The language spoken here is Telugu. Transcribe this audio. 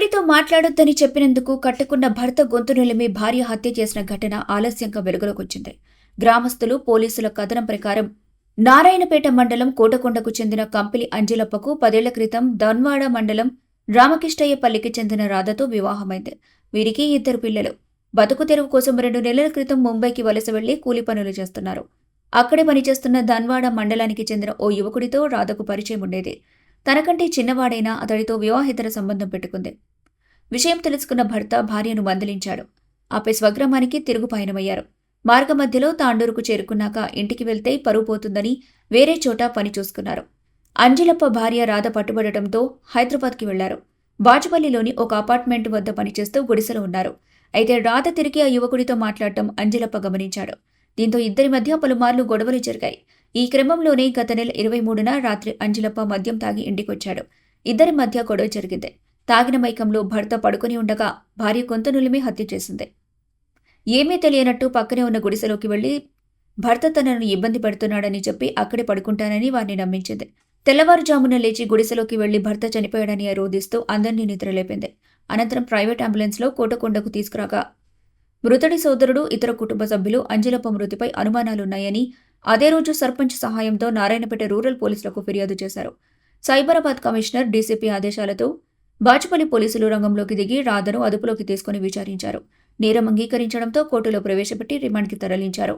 యువకుడితో మాట్లాడొద్దని చెప్పినందుకు కట్టుకున్న భర్త గొంతు నిలిమి భార్య హత్య చేసిన ఘటన ఆలస్యంగా వెలుగులోకొచ్చింది. గ్రామస్తులు, పోలీసుల కథనం ప్రకారం నారాయణపేట మండలం కోటకొండకు చెందిన కంపిలి అంజిలప్పకు 10 ఏళ్ల క్రితం దన్వాడ మండలం రామకిష్టయ్యపల్లికి చెందిన రాధతో వివాహమైంది. వీరికి 2 పిల్లలు. బతుకు తెరువు కోసం 2 నెలల క్రితం ముంబైకి వలస వెళ్లి కూలి పనులు చేస్తున్నారు. అక్కడే పనిచేస్తున్న దన్వాడ మండలానికి చెందిన ఓ యువకుడితో రాధకు పరిచయం ఉండేది. తనకంటే చిన్నవాడైనా అతడితో వివాహేతర సంబంధం పెట్టుకుంది. విషయం తెలుసుకున్న భర్త భార్యను మందలించాడు. ఆపై స్వగ్రామానికి తిరుగు పయనమయ్యారు. మార్గమధ్యలో తాండూరుకు చేరుకున్నాక ఇంటికి వెళ్తే పరువు పోతుందని వేరే చోట పని చూసుకున్నారు. అంజిలప్ప భార్య రాధ పట్టుబడటంతో హైదరాబాద్కి వెళ్లారు. బాచుపల్లిలోని ఒక అపార్ట్మెంట్ వద్ద పనిచేస్తూ గుడిసెలో ఉన్నారు. అయితే రాధ తిరిగి ఆ యువకుడితో మాట్లాడటం అంజిలప్ప గమనించాడు. దీంతో ఇద్దరి మధ్య పలుమార్లు గొడవలు జరిగాయి. ఈ క్రమంలోనే గత నెల 23న రాత్రి అంజిలప్ప మద్యం తాగి ఇంటికొచ్చాడు. ఇద్దరి మధ్య గొడవ జరిగింది. తాగిన మైకంలో భర్త పడుకొని ఉండగా భార్య గొంతు నులిమి హత్య చేసింది. ఏమీ తెలియనట్టు పక్కనే ఉన్న గుడిసెలోకి వెళ్లి భర్త తనను ఇబ్బంది పెడుతున్నాడని చెప్పి అక్కడే పడుకుంటానని వారిని నమ్మించింది. తెల్లవారుజామున లేచి గుడిసెలోకి వెళ్లి భర్త చనిపోయాడని రోధిస్తూ అందరినీ నిద్రలేపింది. అనంతరం ప్రైవేట్ అంబులెన్స్లో కోటకొండకు తీసుకురాగా మృతుడి సోదరుడు, ఇతర కుటుంబ సభ్యులు అంజిలప్ప మృతిపై అనుమానాలున్నాయని అదే రోజు సర్పంచ్ సహాయంతో నారాయణపేట రూరల్ పోలీసులకు ఫిర్యాదు చేశారు. సైబరాబాద్ కమిషనర్ డీసీపీ ఆదేశాలతో బాచుపల్లి పోలీసులు రంగంలోకి దిగి రాధను అదుపులోకి తీసుకుని విచారించారు. నేరం అంగీకరించడంతో కోర్టులో ప్రవేశపెట్టి రిమాండ్కి తరలించారు.